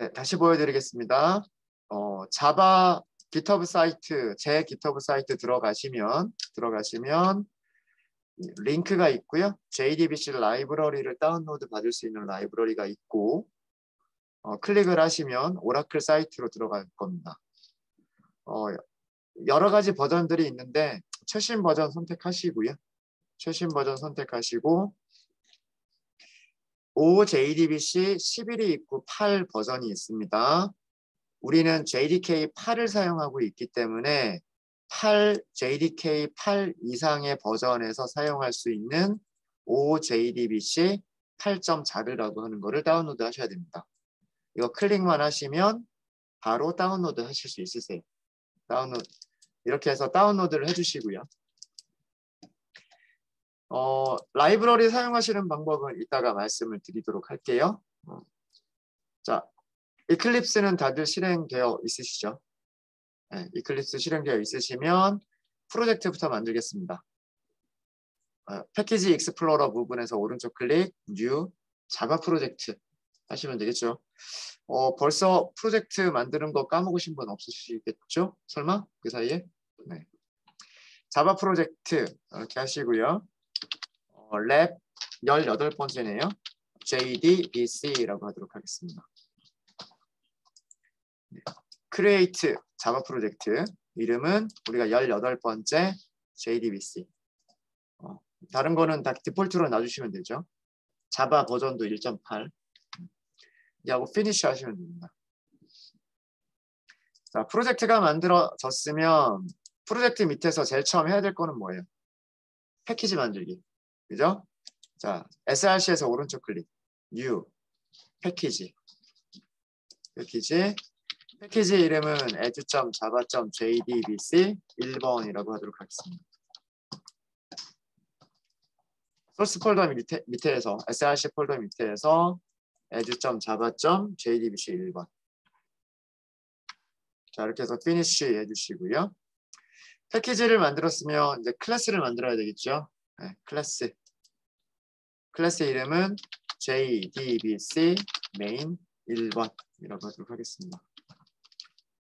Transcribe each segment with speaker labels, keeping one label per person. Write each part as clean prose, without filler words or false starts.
Speaker 1: 네, 다시 보여드리겠습니다. 자바 GitHub 사이트, 제 GitHub 사이트 들어가시면 링크가 있고요. JDBC 라이브러리를 다운로드 받을 수 있는 라이브러리가 있고 클릭을 하시면 오라클 사이트로 들어갈 겁니다. 여러 가지 버전들이 있는데 최신 버전 선택하시고요. 최신 버전 선택하시고 OJDBC 11이 있고 8 버전이 있습니다. 우리는 JDK 8을 사용하고 있기 때문에 JDK 8 이상의 버전에서 사용할 수 있는 OJDBC 8.4라고 하는 거를 다운로드 하셔야 됩니다. 이거 클릭만 하시면 바로 다운로드 하실 수 있으세요. 이렇게 해서 다운로드를 해주시고요. 라이브러리 사용하시는 방법은 이따가 말씀을 드리도록 할게요. 자, 이클립스는 다들 실행되어 있으시죠? 네, 이클립스 실행되어 있으시면 프로젝트부터 만들겠습니다. 패키지 익스플로러 부분에서 오른쪽 클릭, 뉴, 자바 프로젝트 하시면 되겠죠. 벌써 프로젝트 만드는 거 까먹으신 분 없으시겠죠? 설마? 그 사이에? 네. 자바 프로젝트 이렇게 하시고요. 랩 18번째네요. JDBC라고 하도록 하겠습니다. 크리에이트 자바 프로젝트 이름은 우리가 18번째 JDBC. 다른 거는 다 디폴트로 놔주시면 되죠. 자바 버전도 1.8. 하고 피니쉬 하시면 됩니다. 자, 프로젝트가 만들어졌으면 프로젝트 밑에서 제일 처음 해야 될 거는 뭐예요? 패키지 만들기. 그죠? 자, src에서 오른쪽 클릭. New. 패키지 이름은 edu.java.jdbc 1번이라고 하도록 하겠습니다. 소스 폴더 밑에서 src 폴더 밑에서 edu.java.jdbc 1번. 자, 이렇게 해서 finish 해주시고요. 패키지를 만들었으면 이제 클래스를 만들어야 되겠죠. 네, 클래스 이름은 JDBC main 1번이라고 하도록 하겠습니다.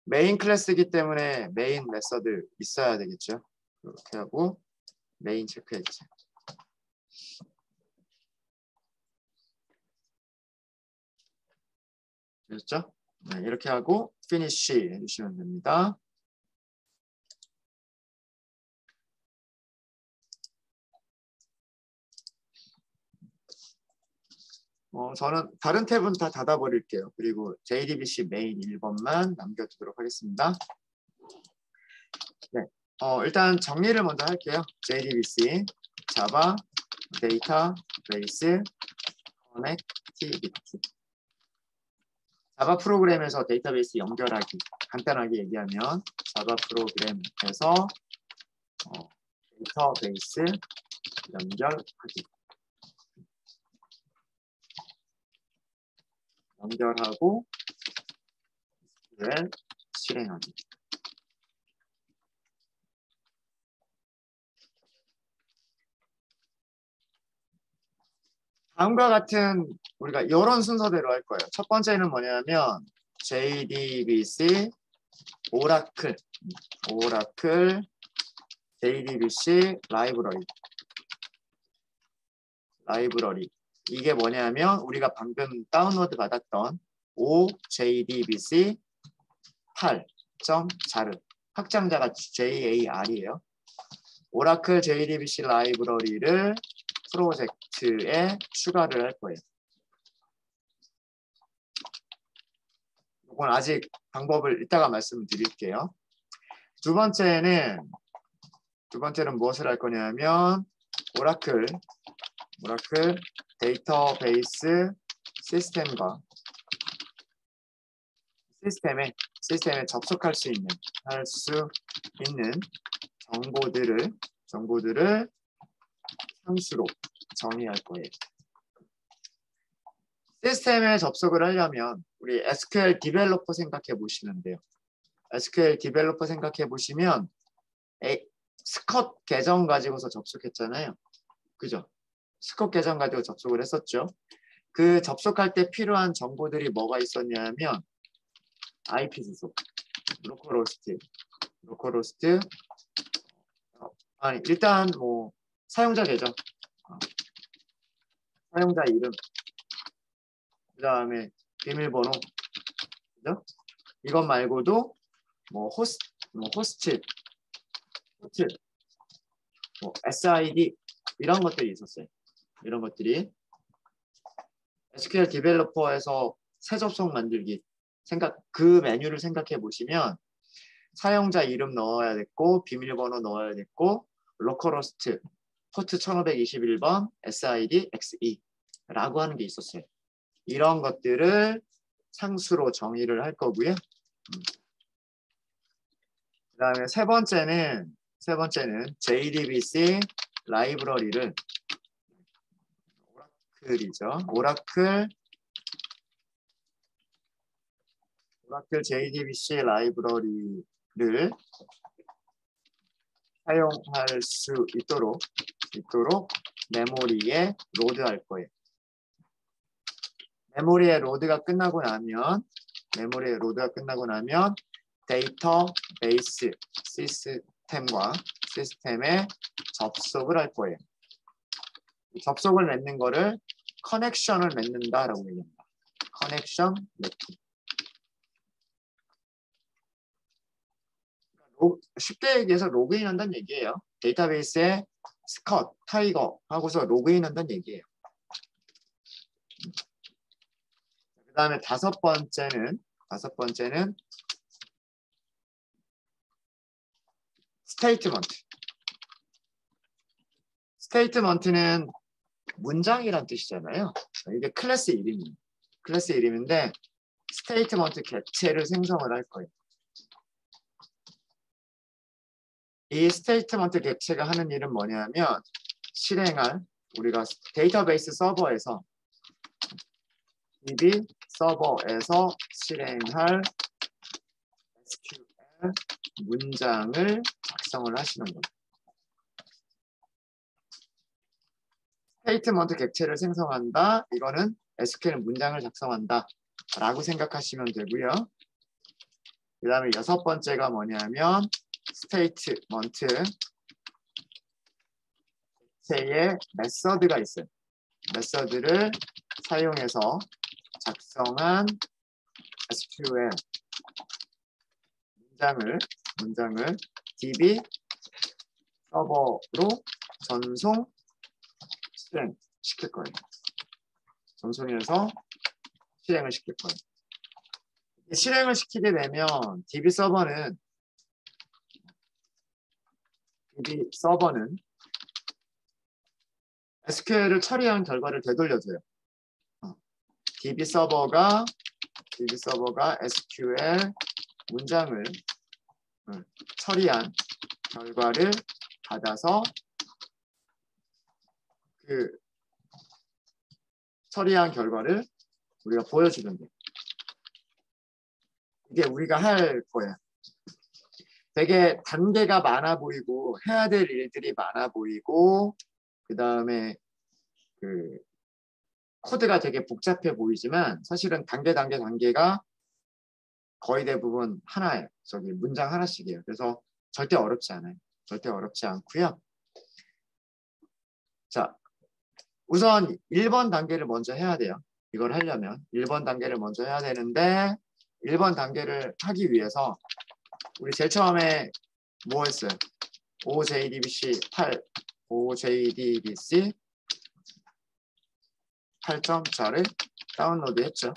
Speaker 1: 메인 클래스이기 때문에 메인 메서드 있어야 되겠죠. 이렇게 하고 메인 체크해 주세요. 됐죠? 네, 이렇게 하고 finish 해주시면 됩니다. 저는 다른 탭은 다 닫아버릴게요. 그리고 JDBC 메인 1번만 남겨두도록 하겠습니다. 네, 일단 정리를 먼저 할게요. JDBC, Java, Database, Connectivity. 자바 프로그램에서 데이터베이스 연결하기. 간단하게 얘기하면 자바 프로그램에서 데이터베이스 연결하기. 연결하고 SQL 실행하기. 다음과 같은 우리가 이런 순서대로 할 거예요. 첫 번째는 뭐냐면 JDBC 오라클 JDBC 라이브러리. 이게 뭐냐면 우리가 방금 다운로드 받았던 OJDBC 8.4 확장자가 JAR이에요. 오라클 JDBC 라이브러리를 프로젝트에 추가를 할 거예요. 이건 아직 방법을 이따가 말씀드릴게요. 두 번째는 무엇을 할 거냐면 오라클 데이터베이스 시스템과 시스템에 접속할 수 있는 정보들을 함수로 정의할 거예요. 시스템에 접속을 하려면 우리 SQL 디벨로퍼 생각해 보시면 돼요. SQL 디벨로퍼 생각해 보시면 스컷 계정 가지고서 접속했잖아요. 그죠? 스컷 계정 가지고 접속을 했었죠. 그 접속할 때 필요한 정보들이 뭐가 있었냐면 IP 주소, 로컬호스트, 아니 일단 뭐 사용자 계정, 사용자 이름, 그 다음에 비밀번호, 그죠? 이것 말고도 뭐 호스트, 뭐 SID 이런 것들이 있었어요. 이런 것들이 SQL 디벨로퍼에서 새 접속 만들기 그 메뉴를 생각해 보시면 사용자 이름 넣어야 됐고 비밀번호 넣어야 됐고 로컬호스트 포트 1521번 SID XE라고 하는 게 있었어요. 이런 것들을 상수로 정의를 할 거고요. 그 다음에 세 번째는 JDBC 라이브러리를 오라클 JDBC 라이브러리를 사용할 수 있도록 메모리에 로드할 거예요. 메모리에 로드가 끝나고 나면 데이터베이스 시스템에 접속을 할 거예요. 접속을 맺는 거를 커넥션을 맺는다라고 얘기합니다. 커넥션 맺기. 쉽게 얘기해서 로그인 한다는 얘기예요. 데이터베이스에 스컷, 타이거 하고서 로그인 한다는 얘기예요. 그 다음에 다섯 번째는 스테이트먼트는 문장이란 뜻이잖아요. 이게 클래스 이름인데 스테이트먼트 객체를 생성을 할 거예요. 이 스테이트먼트 객체가 하는 일은 뭐냐면 우리가 데이터베이스 서버에서 DB 서버에서 실행할 SQL 문장을 작성을 하시는 거예요. 스테이트먼트 객체를 생성한다. 이거는 SQL 문장을 작성한다. 라고 생각하시면 되고요. 그 다음에 여섯 번째가 뭐냐면 스테이트먼트 객체의 메서드가 있어요. 메서드를 사용해서 작성한 SQL 문장을 DB 서버로 전송 실행시킬 거예요. 전송해서 실행을 시킬 거예요. 실행을 시키게 되면 DB 서버는 SQL을 처리한 결과를 되돌려줘요. DB 서버가 SQL 문장을 처리한 결과를 받아서 그 처리한 결과를 우리가 보여주면 돼요. 이게 우리가 할 거야. 되게 단계가 많아 보이고 해야 될 일들이 많아 보이고 그 다음에 그 코드가 되게 복잡해 보이지만 사실은 단계가 거의 대부분 하나예요. 문장 하나씩이에요. 그래서 절대 어렵지 않아요. 절대 어렵지 않고요. 자, 우선 1번 단계를 먼저 해야 돼요. 이걸 하려면 1번 단계를 먼저 해야 되는데 1번 단계를 하기 위해서 우리 제일 처음에 뭐 했어요? OJDBC 8.4를 다운로드 했죠.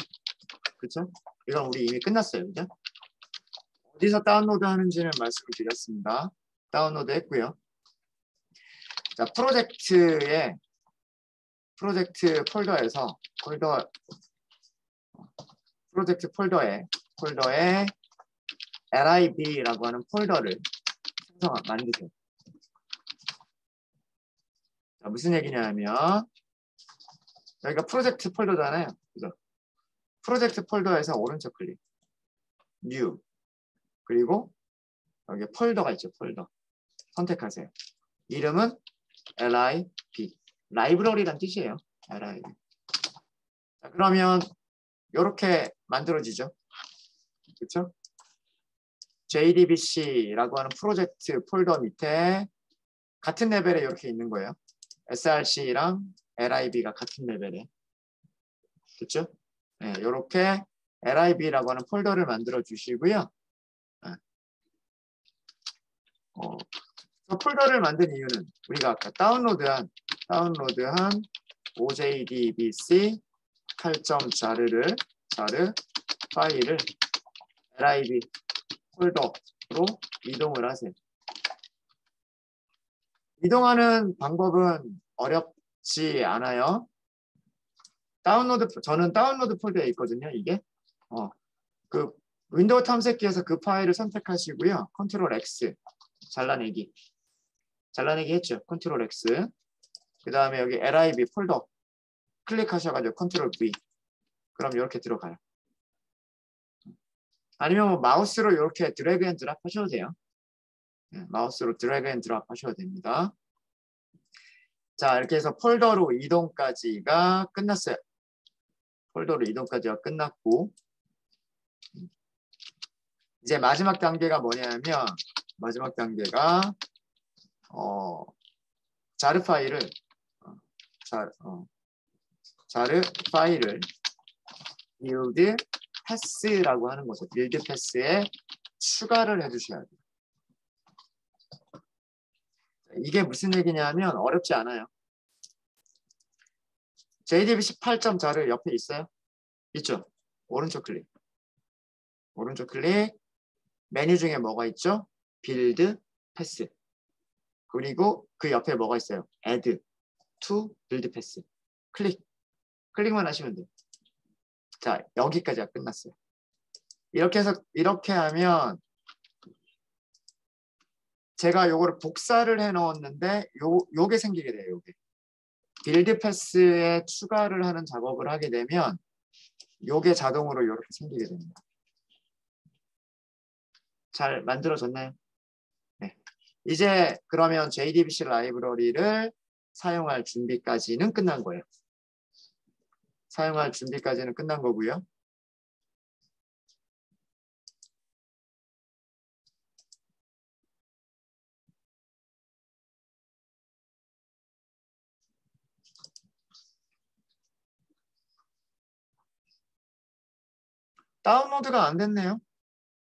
Speaker 1: 그렇죠? 이건 우리 이미 끝났어요. 그죠? 어디서 다운로드 하는지는 말씀을 드렸습니다. 다운로드 했고요. 자, 프로젝트 폴더에 lib라고 하는 폴더를 만드세요. 자, 무슨 얘기냐면 여기가 프로젝트 폴더잖아요. 그죠? 프로젝트 폴더에서 오른쪽 클릭, New, 그리고 여기 폴더가 있죠. 폴더 선택하세요. 이름은 lib, 라이브러리란 뜻이에요. lib. 자, 그러면 이렇게 만들어지죠. 그렇죠? JDBC라고 하는 프로젝트 폴더 밑에 같은 레벨에 이렇게 있는 거예요. SRC랑 LIB가 같은 레벨에. 그렇죠? 네, 이렇게 LIB라고 하는 폴더를 만들어 주시고요. 그 폴더를 만든 이유는 우리가 아까 다운로드한 OJDBC 8점 자르 파일을 LIB 폴더로 이동을 하세요. 이동하는 방법은 어렵지 않아요. 저는 다운로드 폴더에 있거든요. 이게 그 윈도우 탐색기에서 그 파일을 선택하시고요. 컨트롤 X 잘라내기 했죠. 컨트롤 X. 그 다음에 여기 LIB 폴더 클릭하셔가지고 컨트롤 V. 그럼 이렇게 들어가요. 아니면 뭐 마우스로 이렇게 드래그 앤 드랍 하셔도 돼요. 네, 마우스로 드래그 앤 드랍 하셔도 됩니다. 자, 이렇게 해서 폴더로 이동까지가 끝났어요. 폴더로 이동까지가 끝났고 이제 마지막 단계가 뭐냐면 마지막 단계가 자르 파일을 build pass라고 하는 거죠. build pass에 추가를 해주셔야 돼요. 이게 무슨 얘기냐면 어렵지 않아요. JDBC 8점 자르 옆에 있어요? 있죠? 오른쪽 클릭. 메뉴 중에 뭐가 있죠? build pass. 그리고 그 옆에 뭐가 있어요? add to build pass. 클릭만 하시면 돼요. 자, 여기까지가 끝났어요. 이렇게 하면 제가 요거를 복사를 해 넣었는데 요게 생기게 돼요. 요게. 빌드 패스에 추가를 하는 작업을 하게 되면 요게 자동으로 이렇게 생기게 됩니다. 잘 만들어졌나요? 네. 이제 그러면 JDBC 라이브러리를 사용할 준비까지는 끝난 거예요. 사용할 준비까지는 끝난 거고요. 다운로드가 안 됐네요.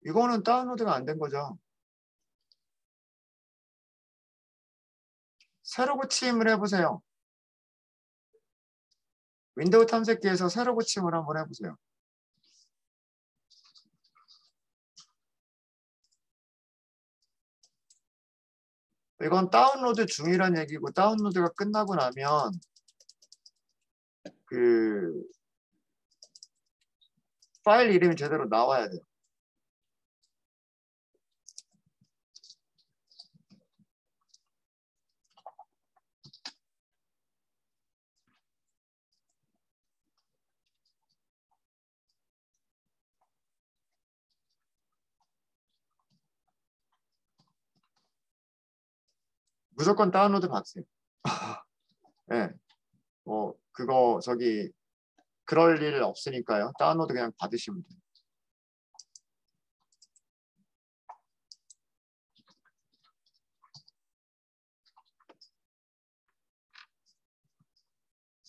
Speaker 1: 이거는 다운로드가 안 된 거죠. 새로 고침을 해보세요. 윈도우 탐색기에서 새로 고침을 한번 해보세요. 이건 다운로드 중이란 얘기고 다운로드가 끝나고 나면 그 파일 이름이 제대로 나와야 돼요. 무조건 다운로드 받으세요. 네. 그거 그럴 일 없으니까요. 다운로드 그냥 받으시면 돼요.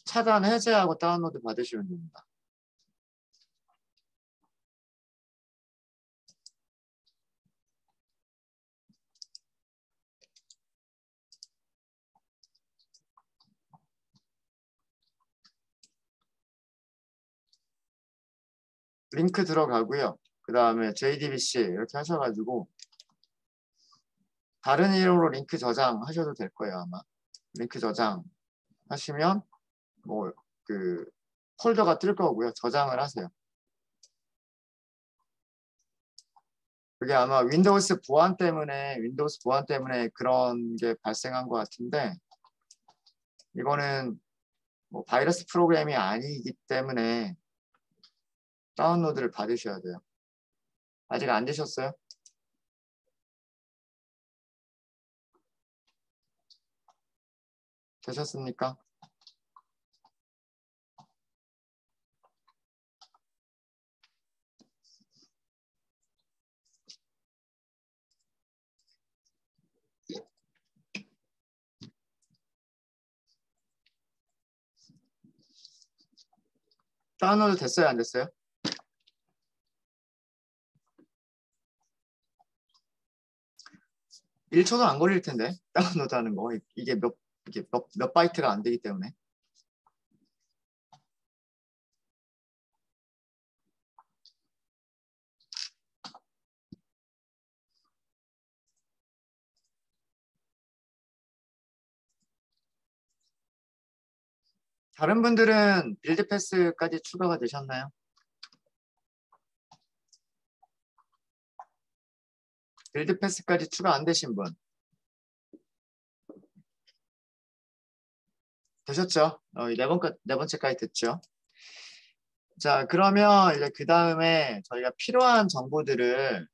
Speaker 1: 차단 해제하고 다운로드 받으시면 됩니다. 링크 들어가고요. 그 다음에 JDBC 이렇게 하셔가지고 다른 이름으로 링크 저장하셔도 될 거예요. 아마 링크 저장 하시면 뭐 그 폴더가 뜰 거고요. 저장을 하세요. 그게 아마 윈도우스 보안 때문에 그런 게 발생한 것 같은데 이거는 뭐 바이러스 프로그램이 아니기 때문에 다운로드를 받으셔야 돼요. 아직 안 되셨어요? 되셨습니까? 다운로드 됐어요? 안 됐어요? 1초도 안 걸릴 텐데 다운로드 하는 거. 이게 몇 바이트가 안 되기 때문에. 다른 분들은 빌드 패스까지 추가가 되셨나요? 빌드 패스까지 추가 안 되신 분 되셨죠? 네 번째까지 됐죠? 자, 그러면 이제 그 다음에 저희가 필요한 정보들을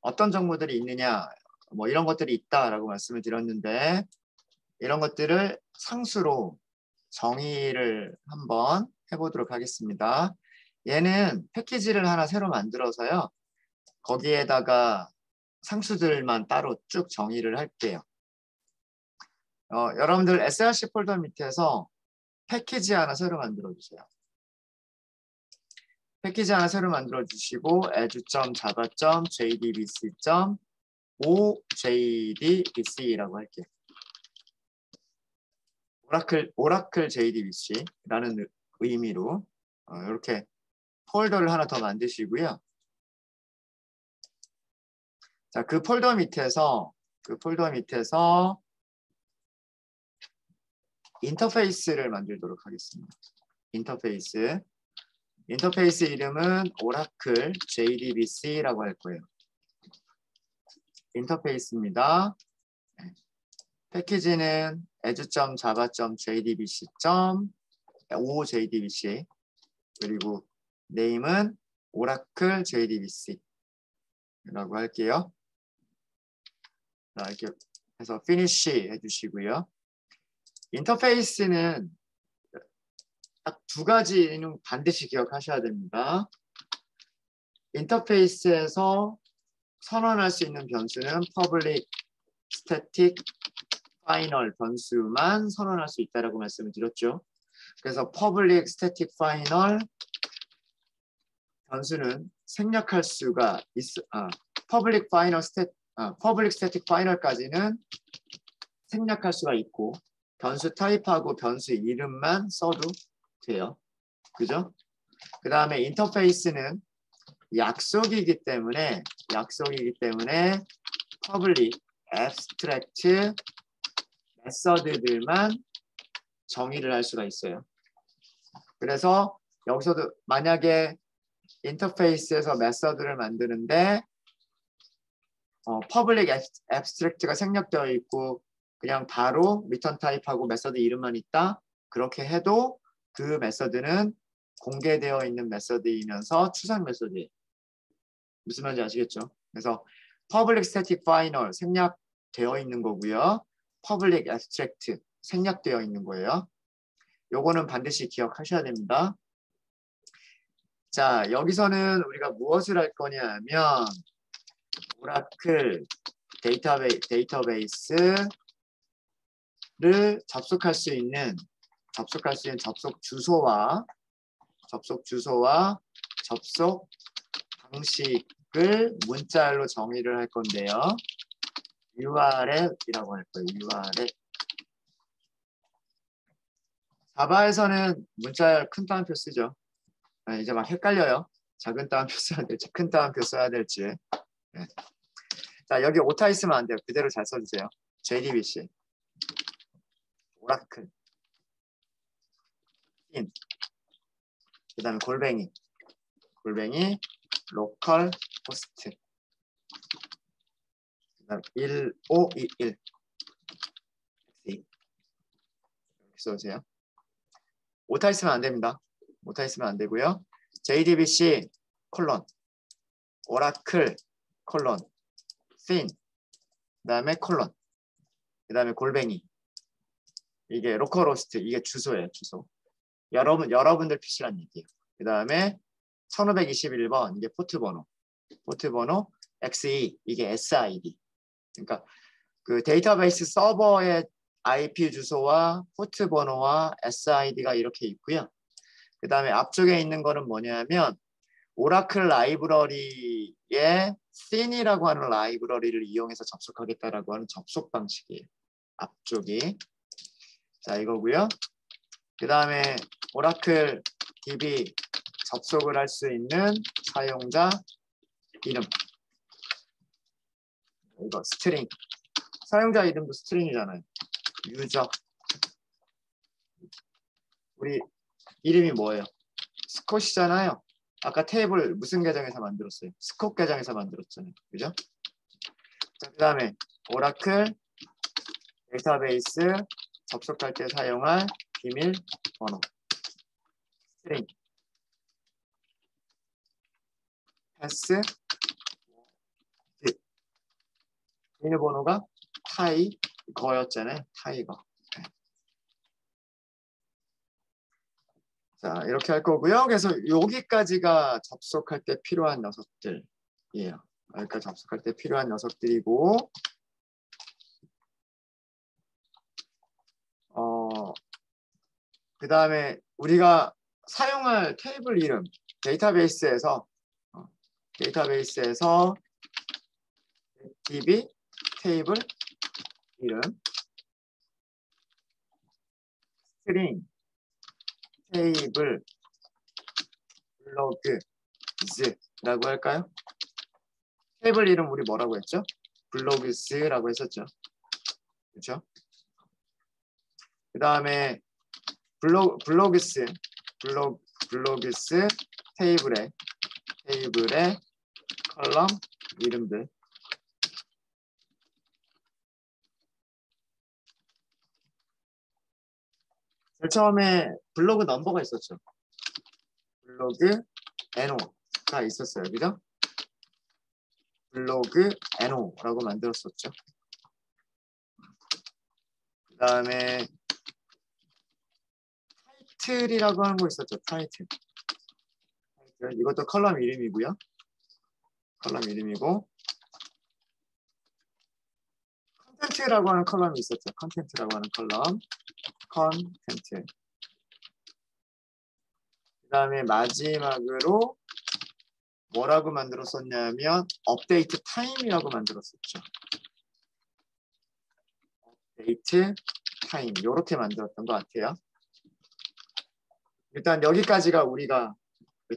Speaker 1: 어떤 정보들이 있느냐, 뭐 이런 것들이 있다라고 말씀을 드렸는데 이런 것들을 상수로 정의를 한번 해보도록 하겠습니다. 얘는 패키지를 하나 새로 만들어서요. 거기에다가 상수들만 따로 쭉 정의를 할게요. 여러분들 src 폴더 밑에서 패키지 하나 새로 만들어 주세요. 패키지 하나 새로 만들어 주시고 edu.java.jdbc.ojdbc라고 할게요. 오라클 JDBC라는 의미로 이렇게 폴더를 하나 더 만드시고요. 자, 그 폴더 밑에서 인터페이스를 만들도록 하겠습니다. 인터페이스 이름은 오라클 JDBC라고 할 거예요. 인터페이스입니다. 패키지는 edu.java.jdbc.ojdbc 그리고 네임은 오라클 JDBC라고 할게요. 자, 이렇게 해서 finish 해주시고요. 인터페이스는 딱 두 가지는 반드시 기억하셔야 됩니다. 인터페이스에서 선언할 수 있는 변수는 public, static, final 변수만 선언할 수 있다라고 말씀을 드렸죠. 그래서 public, static, final 변수는 생략할 수가 public, static, final까지는 생략할 수가 있고 변수 타입하고 변수 이름만 써도 돼요. 그죠? 그 다음에 인터페이스는 약속이기 때문에 public, abstract, 메서드들만 정의를 할 수가 있어요. 그래서 여기서도 만약에 인터페이스에서 메서드를 만드는데 public abstract가 생략되어 있고 그냥 바로 return 타입하고 메서드 이름만 있다. 그렇게 해도 그 메서드는 공개되어 있는 메서드이면서 추상 메서드예요. 무슨 말인지 아시겠죠? 그래서 public static final 생략되어 있는 거고요. public abstract 생략되어 있는 거예요. 요거는 반드시 기억하셔야 됩니다. 자, 여기서는 우리가 무엇을 할 거냐 하면 오라클 데이터베이스를 접속할 수 있는 접속 주소와 접속 방식을 문자열로 정의를 할 건데요. URL이라고 할 거예요. URL. 자바에서는 문자열 큰 따옴표 쓰죠. 이제 막 헷갈려요. 작은 따옴표 써야 될지 큰 따옴표 써야 될지. 네. 자, 여기 오타 있으면 안 돼요. 그대로 잘 써주세요. JDBC 오라클 그 다음에 골뱅이 로컬 호스트 그 다음에 1521 이렇게 써주세요. 오타 있으면 안 됩니다. 오타 있으면 안 되고요. JDBC 콜론 오라클 콜론 핀 그 다음에 콜론 그 다음에 골뱅이 이게 로컬 호스트 이게 주소예요. 주소. 여러분들 PC란 얘기예요. 그 다음에 1521번 이게 포트 번호 XE 이게 SID. 그러니까 그 데이터베이스 서버의 IP 주소와 포트 번호와 SID가 이렇게 있고요. 그 다음에 앞쪽에 있는 거는 뭐냐면 오라클 라이브러리에 thin이라고 하는 라이브러리를 이용해서 접속하겠다라고 하는 접속 방식이에요. 앞쪽이. 자, 이거고요. 그 다음에 오라클 DB 접속을 할 수 있는 사용자 이름. 이거 스트링. 사용자 이름도 스트링이잖아요. 유저. 우리 이름이 뭐예요? 스콧이잖아요. 아까 테이블 무슨 계정에서 만들었어요? 스콧 계정에서 만들었잖아요. 그죠? 자, 그 다음에 오라클 데이터베이스 접속할 때 사용할 비밀번호. 스트링. 패스. 비밀번호가 타이거였잖아요. 타이거. 자, 이렇게 할 거고요. 그래서 여기까지가 접속할 때 필요한 녀석들이에요. 여기까지 접속할 때 필요한 녀석들이고, 그 다음에 우리가 사용할 테이블 이름, 데이터베이스에서 DB 테이블 이름, 스트링 테이블 블로그즈라고 할까요? 테이블 이름 우리 뭐라고 했죠? 블로그스라고 했었죠. 그렇죠? 그 다음에 블로그스 테이블의 컬럼 이름들. 제일 처음에 블로그 넘버가 있었죠. 블로그 NO가 있었어요. 그죠? 블로그 NO라고 만들었었죠. 그 다음에 타이틀이라고 하는 거 있었죠. 타이틀. 이것도 컬럼 이름이고요. 컬럼 이름이고, 컨텐츠라고 하는 컬럼이 있었죠. 컨텐츠라고 하는 컬럼. 컨텐츠. 그 다음에 마지막으로 뭐라고 만들었었냐면 업데이트 타임이라고 만들었었죠. 업데이트 타임. 이렇게 만들었던 것 같아요. 일단 여기까지가 우리가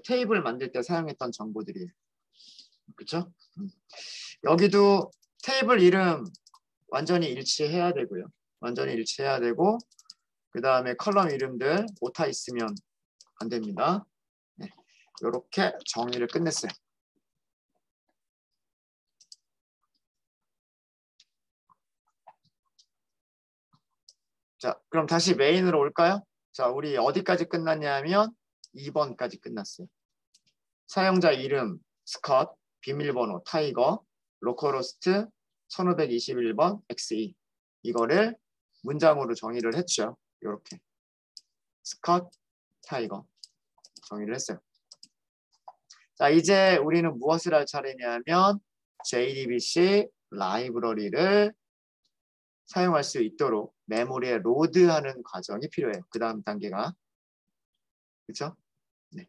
Speaker 1: 테이블 만들 때 사용했던 정보들이에요. 그렇죠? 여기도 테이블 이름 완전히 일치해야 되고요. 완전히 일치해야 되고, 그 다음에 컬럼 이름들 오타 있으면 안 됩니다. 네, 이렇게 정리를 끝냈어요. 자, 그럼 다시 메인으로 올까요? 자, 우리 어디까지 끝났냐면 2번까지 끝났어요. 사용자 이름 스컷, 비밀번호 타이거, 로컬호스트 1521번 XE. 이거를 문장으로 정의를 했죠. 이렇게 스컷, 타이거 정의를 했어요. 자, 이제 우리는 무엇을 할 차례냐면 JDBC 라이브러리를 사용할 수 있도록 메모리에 로드하는 과정이 필요해요. 그 다음 단계가. 그렇죠? 네.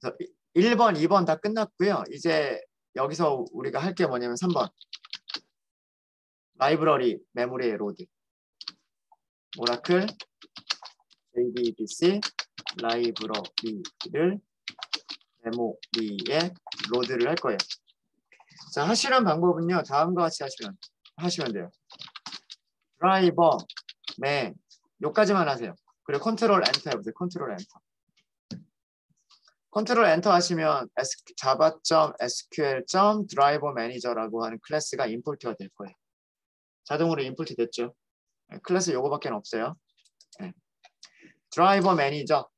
Speaker 1: 그래서 1번, 2번 다 끝났고요. 이제 여기서 우리가 할 게 뭐냐면 3번. 라이브러리 메모리에 로드. 오라클 JDBC 라이브러리를 메모리에 로드를 할 거예요. 자, 하시는 방법은요. 다음과 같이 하시면 돼요. 드라이버 맨 요까지만 하세요. 그리고 컨트롤 엔터 해보세요. 컨트롤 엔터. 컨트롤 엔터 하시면 java.sql.driver manager라고 하는 클래스가 임포트가 될 거예요. 자동으로 임포트 됐죠. 클래스 요거밖에 없어요. 네. 드라이버 매니저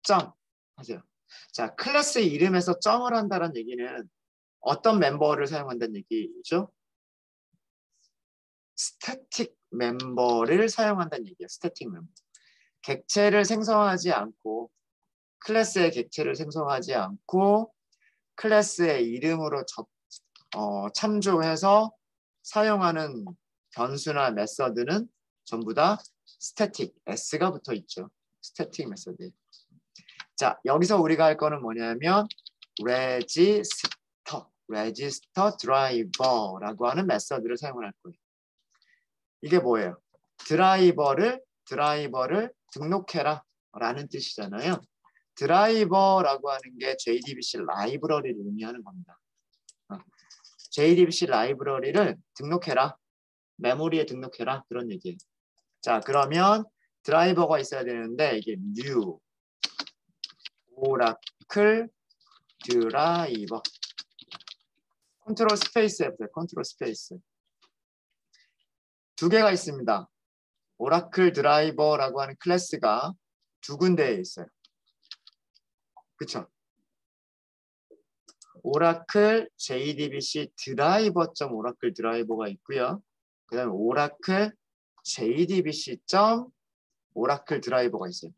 Speaker 1: 점 하세요. 자, 클래스 이름에서 점을 한다는 얘기는 어떤 멤버를 사용한다는 얘기죠? 스태틱 멤버를 사용한다는 얘기예요. 스태틱 멤버. 객체를 생성하지 않고 클래스의 객체를 생성하지 않고 클래스의 이름으로 참조해서 사용하는 변수나 메서드는 전부 다 static, s가 붙어 있죠. static 메소드. 자, 여기서 우리가 할 거는 뭐냐면 register driver라고 하는 메소드를 사용할 거예요. 이게 뭐예요? 드라이버를 등록해라 라는 뜻이잖아요. 드라이버라고 하는 게 JDBC 라이브러리를 의미하는 겁니다. JDBC 라이브러리를 등록해라. 메모리에 등록해라. 그런 얘기예요. 자, 그러면 드라이버가 있어야 되는데 이게 new 오라클 드라이버 컨트롤 스페이스 F, 컨트롤 스페이스 두 개가 있습니다. 오라클 드라이버라고 하는 클래스가 두 군데에 있어요. 그쵸? 오라클 JDBC 드라이버.오라클 드라이버가 있고요. 그 다음에 오라클 JDBC.오라클 드라이버가 있어요.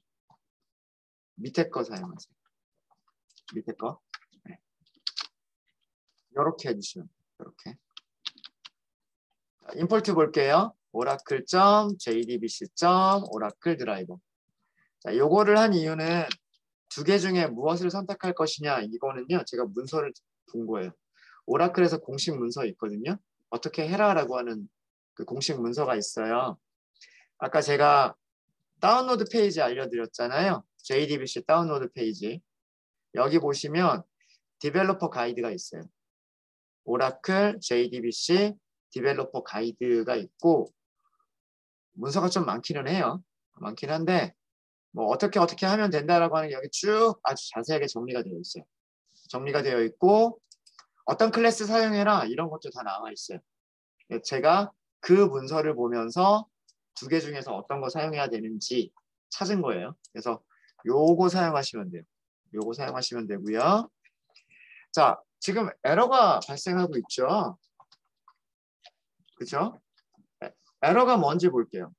Speaker 1: 밑에 거 사용하세요. 밑에 거. 네. 이렇게 해주시면 이렇게. 임포트 볼게요. oracle.jdbc.oracle 드라이버. 자, 요거를 한 이유는 두 개 중에 무엇을 선택할 것이냐 이거는요. 제가 문서를 본 거예요. 오라클에서 공식 문서 있거든요. 어떻게 해라라고 하는 그 공식 문서가 있어요. 아까 제가 다운로드 페이지 알려드렸잖아요. JDBC 다운로드 페이지. 여기 보시면 디벨로퍼 가이드가 있어요. 오라클 JDBC 디벨로퍼 가이드가 있고 문서가 좀 많기는 해요. 많긴 한데 뭐 어떻게 하면 된다라고 하는 게 여기 쭉 아주 자세하게 정리가 되어 있어요. 정리가 되어 있고 어떤 클래스 사용해라 이런 것도 다 나와 있어요. 제가 그 문서를 보면서 두 개 중에서 어떤 거 사용해야 되는지 찾은 거예요. 그래서 요거 사용하시면 돼요. 요거 사용하시면 되고요. 자, 지금 에러가 발생하고 있죠. 그렇죠? 에러가 뭔지 볼게요.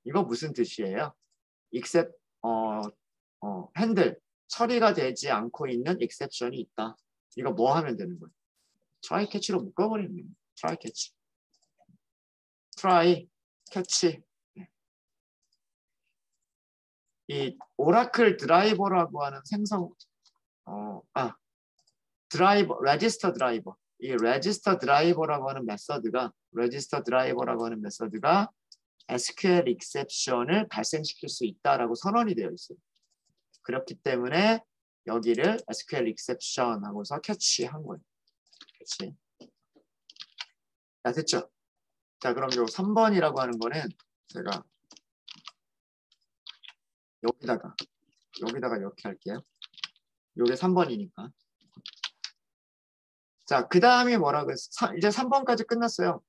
Speaker 1: 이거 무슨 뜻이에요? except 핸들 처리가 되지 않고 있는 exception이 있다. 이거 뭐 하면 되는 거예요? try catch로 묶어버리는 거예요. try catch. try catch. 이 오라클 드라이버라고 하는 드라이버, 레지스터 드라이버. 이 레지스터 드라이버라고 하는 메서드가 SQL exception을 발생시킬 수 있다라고 선언이 되어 있어요. 그렇기 때문에 여기를 SQL exception 하고서 캐치한 거예요. 캐치. 자, 됐죠? 자, 그럼 요 3번이라고 하는 거는 제가 여기다가 이렇게 할게요. 요게 3번이니까. 자, 그 다음이 뭐라고 했어? 이제 3번까지 끝났어요.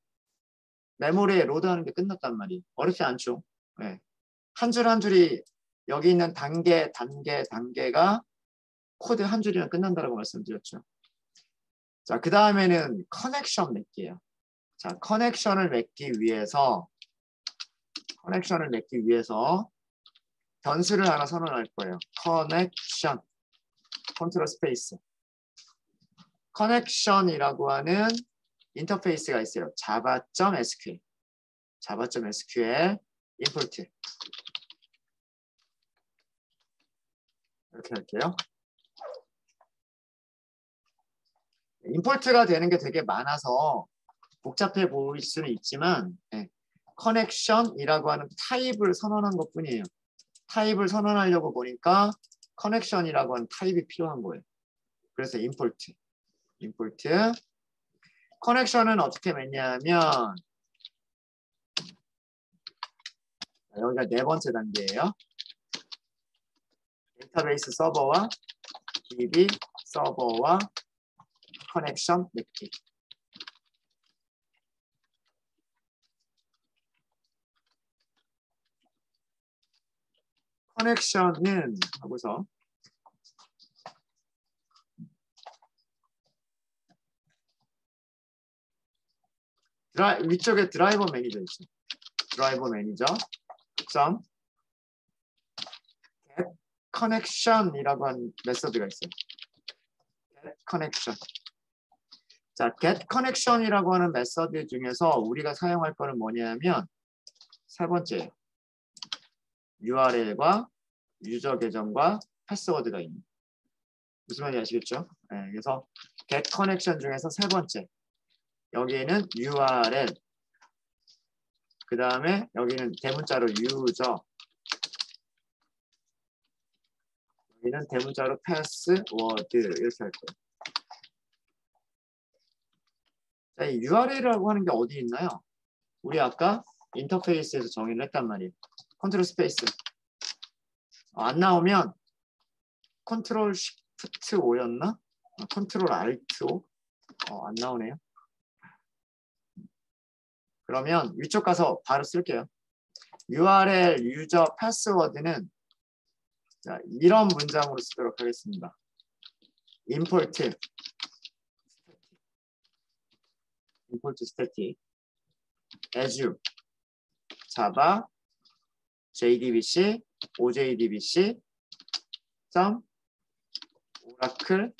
Speaker 1: 메모리에 로드하는 게 끝났단 말이에요. 어렵지 않죠? 네. 한 줄 한 줄이 여기 있는 단계가 코드 한 줄이면 끝난다고 말씀드렸죠. 자, 그 다음에는 커넥션 맺기예요. 자, 커넥션을 맺기 위해서 변수를 하나 선언할 거예요. 커넥션 컨트롤 스페이스. 커넥션이라고 하는 인터페이스가 있어요. java.sql import 이렇게 할게요. 임포트가 되는 게 되게 많아서 복잡해 보일 수는 있지만 커넥션이라고 하는 타입을 선언한 것뿐이에요. 타입을 선언하려고 보니까 커넥션이라고 하는 타입이 필요한 거예요. 그래서 임포트 커넥션은 어떻게 맺냐면 여기가 네 번째 단계예요. 데이터베이스 서버와 DB 서버와 커넥션 맺기. 커넥션은 하고서 위쪽에 드라이버 매니저 있어요. 드라이버 매니저 점 get connection이라고 하는 메서드가 있어요. get connection. 자, get connection이라고 하는 메서드 중에서 우리가 사용할 거는 뭐냐면 세 번째예요. URL과 유저 계정과 패스워드가 있는. 무슨 말인지 아시겠죠? 네, 그래서 get connection 중에서 세 번째. 여기에는 URL. 그 다음에 여기는 대문자로 유저. 여기는 대문자로 패스워드. 이렇게 할 거예요. 자, 이 URL이라고 하는 게 어디 있나요? 우리 아까 인터페이스에서 정의를 했단 말이에요. 컨트롤 스페이스. 안 나오면 컨트롤 시프트 O였나? 컨트롤 알트 O? 안 나오네요. 그러면 위쪽 가서 바로 쓸게요. URL 유저 패스워드는 자, 이런 문장으로 쓰도록 하겠습니다. import static as java jdbc ojdbc oracle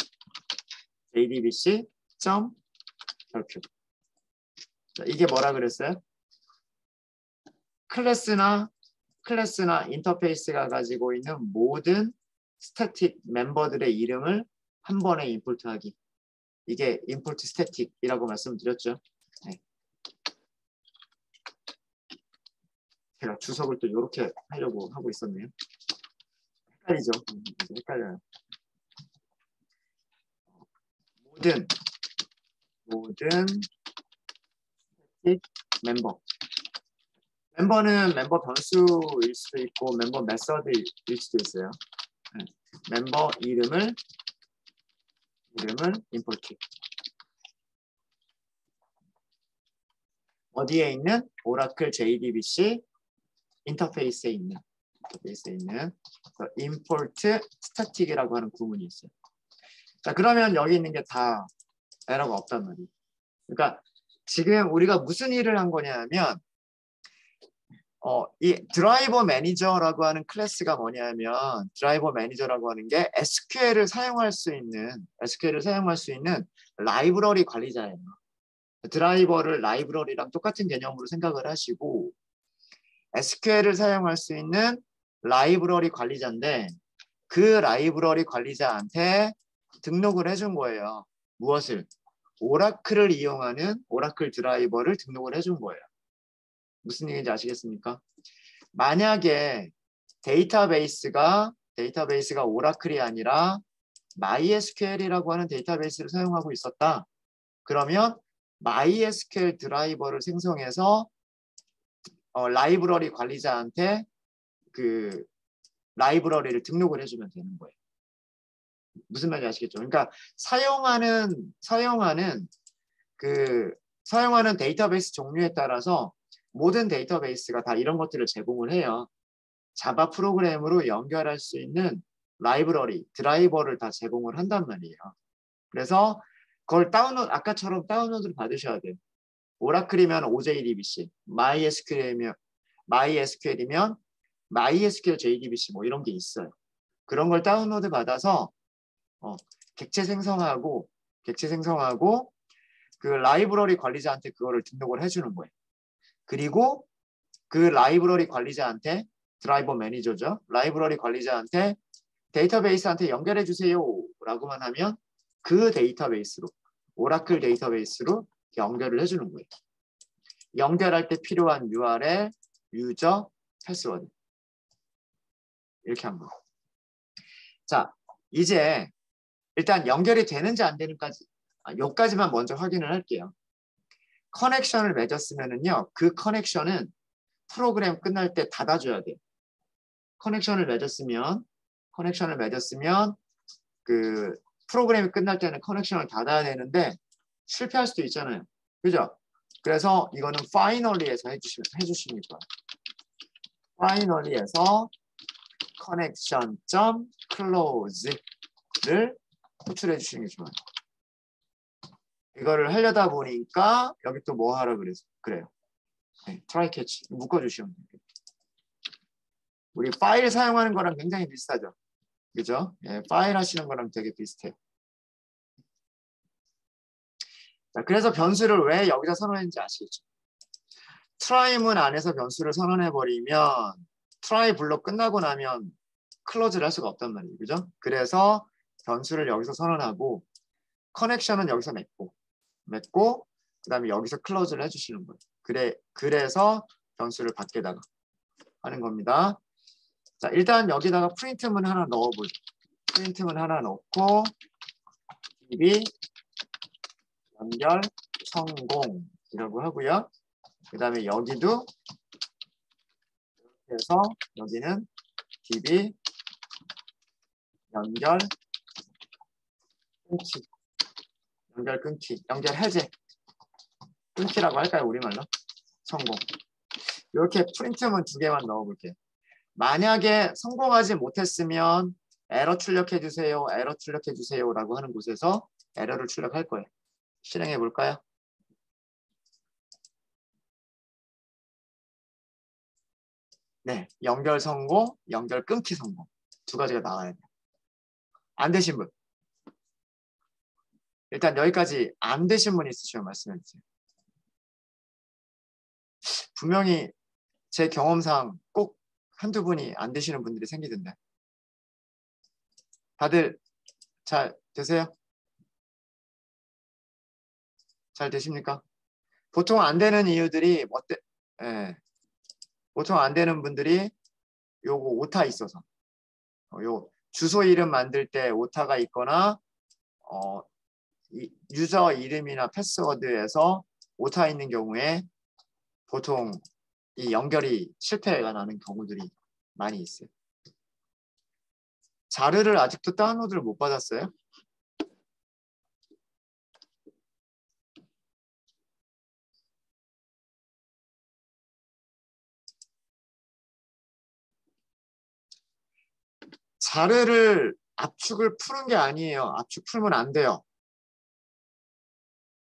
Speaker 1: jdbc 별표. 자, 이게 뭐라 그랬어요? 클래스나 인터페이스가 가지고 있는 모든 스태틱 멤버들의 이름을 한 번에 임포트하기. 이게 임포트 스태틱이라고 말씀드렸죠. 네. 제가 주석을 또 이렇게 하려고 하고 있었네요. 헷갈리죠? 헷갈려요. 모든 스태틱 멤버. 멤버는 멤버 변수일 수도 있고 멤버 메서드일 수도 있어요. 네. 멤버 이름을 임포트. 어디에 있는? 오라클 JDBC 인터페이스에 있는 import static이라고 하는 구문이 있어요. 자, 그러면 여기 있는 게 다 에러가 없단 말이에요. 그러니까 지금 우리가 무슨 일을 한 거냐면 이 드라이버 매니저라고 하는 클래스가 뭐냐면 드라이버 매니저라고 하는 게 SQL을 사용할 수 있는 라이브러리 관리자예요. 드라이버를 라이브러리랑 똑같은 개념으로 생각을 하시고 SQL을 사용할 수 있는 라이브러리 관리자인데 그 라이브러리 관리자한테 등록을 해준 거예요. 무엇을? 오라클을 이용하는 오라클 드라이버를 등록을 해준 거예요. 무슨 얘기인지 아시겠습니까? 만약에 데이터베이스가 오라클이 아니라 MySQL이라고 하는 데이터베이스를 사용하고 있었다. 그러면 MySQL 드라이버를 생성해서 라이브러리 관리자한테 그 라이브러리를 등록을 해주면 되는 거예요. 무슨 말인지 아시겠죠? 그러니까 사용하는 데이터베이스 종류에 따라서 모든 데이터베이스가 다 이런 것들을 제공을 해요. 자바 프로그램으로 연결할 수 있는 라이브러리, 드라이버를 다 제공을 한단 말이에요. 그래서 그걸 아까처럼 다운로드를 받으셔야 돼요. 오라클이면 OJDBC, MySQL이면 MySQL JDBC 뭐 이런 게 있어요. 그런 걸 다운로드 받아서 객체 생성하고 그 라이브러리 관리자한테 그거를 등록을 해주는 거예요. 그리고 그 라이브러리 관리자한테 드라이버 매니저죠. 라이브러리 관리자한테 데이터베이스한테 연결해 주세요 라고만 하면 그 데이터베이스로 오라클 데이터베이스로 연결을 해주는 거예요. 연결할 때 필요한 URL, 유저, 패스워드 이렇게 한 거예요. 자, 이제 일단 연결이 되는지 안 되는지 여기까지만 먼저 확인을 할게요. 커넥션을 맺었으면은요, 그 커넥션은 프로그램 끝날 때 닫아줘야 돼요. 커넥션을 맺었으면 그 프로그램이 끝날 때는 커넥션을 닫아야 되는데 실패할 수도 있잖아요. 그죠? 그래서 이거는 finally에서 해주시면 거예요. finally에서 connection.close를 호출해 주시는 게 좋아요. 이거를 하려다 보니까 여기 또 뭐 하라 그래요. 네, try catch 묶어주시면 돼요. 우리 파일 사용하는 거랑 굉장히 비슷하죠. 그죠? 예, 파일 하시는 거랑 되게 비슷해요. 자, 그래서 변수를 왜 여기다 선언했는지 아시겠죠? try문 안에서 변수를 선언해버리면 try 블록 끝나고 나면 클로즈를 할 수가 없단 말이에요. 그죠? 그래서 변수를 여기서 선언하고 커넥션은 여기서 맺고 그다음에 여기서 클로즈를 해주시는 거예요. 그래서 변수를 밖에다가 하는 겁니다. 자, 일단 여기다가 프린트문 하나 넣어볼게요. 프린트문 하나 넣고 DB 연결 성공이라고 하고요. 그 다음에 여기도 이렇게 해서 여기는 DB 연결 끊기, 연결 끊기, 연결 해제, 끊기라고 할까요? 우리말로? 성공. 이렇게 프린트문 2개만 넣어볼게요. 만약에 성공하지 못했으면 에러 출력해주세요, 에러 출력해주세요 라고 하는 곳에서 에러를 출력할 거예요. 실행해 볼까요? 네, 연결 성공, 연결 끊기 성공. 2가지가 나와야 돼요. 안 되신 분. 일단 여기까지 안 되신 분 있으시면 말씀해 주세요. 분명히 제 경험상 꼭 한두 분이 안 되시는 분들이 생기던데. 다들 잘 되세요? 잘 되십니까? 보통 안 되는 이유들이 예. 보통 안 되는 분들이 요거 오타 있어서 요 주소 이름 만들 때 오타가 있거나 유저 이름이나 패스워드에서 오타 있는 경우에 보통 이 연결이 실패가 나는 경우들이 많이 있어요. 자료를 아직도 다운로드를 못 받았어요? 자료를 압축을 푸는 게 아니에요. 압축 풀면 안 돼요.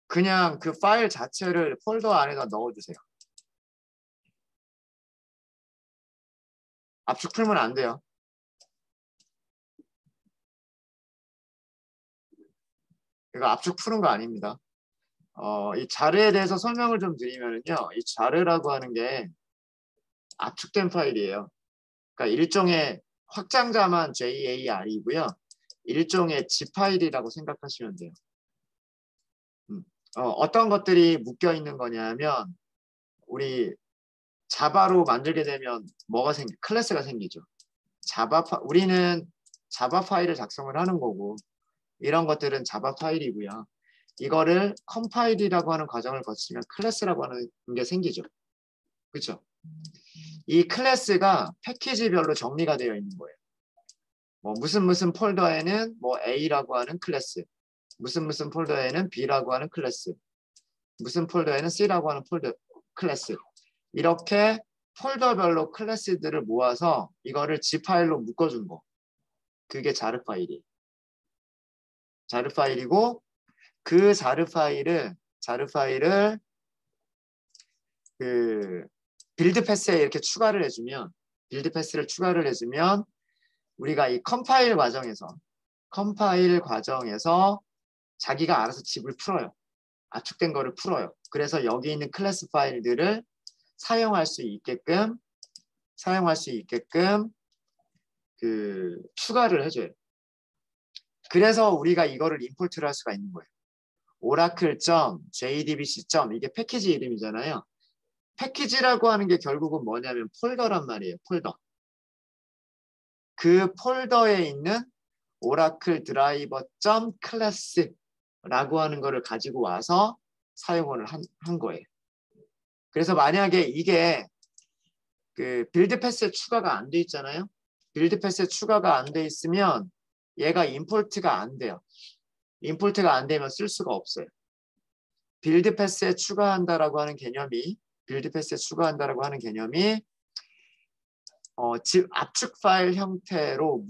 Speaker 1: 그냥 그 파일 자체를 폴더 안에다 넣어주세요. 압축 풀면 안 돼요. 이거 압축 푸는 거 아닙니다. 이 자료에 대해서 설명을 좀 드리면요. 이 자료라고 하는 게 압축된 파일이에요. 그러니까 일종의 확장자만 JAR이고요. 일종의 zip 파일이라고 생각하시면 돼요. 어떤 것들이 묶여 있는 거냐면 우리 자바로 만들게 되면 클래스가 생기죠. 우리는 자바 파일을 작성을 하는 거고 이런 것들은 자바 파일이고요. 이거를 컴파일이라고 하는 과정을 거치면 클래스라고 하는 게 생기죠. 그렇죠? 이 클래스가 패키지별로 정리가 되어 있는 거예요. 뭐 무슨 폴더에는 뭐 A라고 하는 클래스, 무슨 폴더에는 B라고 하는 클래스, 무슨 폴더에는 C라고 하는 클래스. 이렇게 폴더별로 클래스들을 모아서 이거를 zip 파일로 묶어준 거. 그게 자르 파일이에요. 자르 파일이고 그 자르 파일을 그 빌드 패스에 이렇게 빌드 패스를 추가를 해주면 우리가 이 컴파일 과정에서 자기가 알아서 집을 풀어요. 압축된 거를 풀어요. 그래서 여기 있는 클래스 파일들을 사용할 수 있게끔 그 추가를 해줘요. 그래서 우리가 이거를 임포트를 할 수가 있는 거예요. oracle.jdbc. 이게 패키지 이름이잖아요. 패키지라고 하는 게 결국은 뭐냐면 폴더란 말이에요. 폴더. 그 폴더에 있는 oracle driver.class라고 하는 거를 가지고 와서 사용을 한 거예요. 그래서 만약에 이게 그 빌드 패스에 추가가 안 돼 있잖아요. 빌드 패스에 추가가 안 돼 있으면 얘가 임포트가 안 돼요. 임포트가 안 되면 쓸 수가 없어요. 빌드 패스에 추가한다라고 하는 개념이 압축 파일 형태로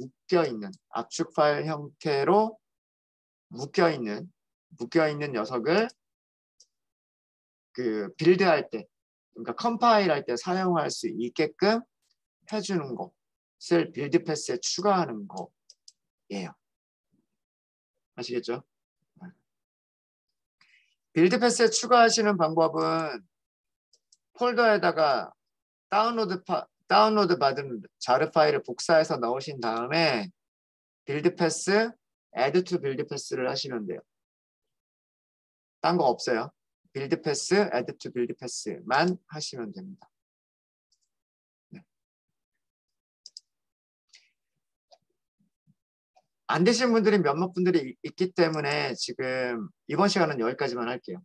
Speaker 1: 묶여 있는 녀석을 그 빌드할 때, 그러니까 컴파일할 때 사용할 수 있게끔 해주는 것을 빌드 패스에 추가하는 거예요. 아시겠죠? 빌드 패스에 추가하시는 방법은 폴더에다가 다운로드 받은 자르 파일을 복사해서 넣으신 다음에 빌드 패스, add to 빌드 패스를 하시면 돼요. 딴 거 없어요. 빌드 패스, add to 빌드 패스만 하시면 됩니다. 네. 안 되신 분들이 몇몇 분들이 있기 때문에 지금 이번 시간은 여기까지만 할게요.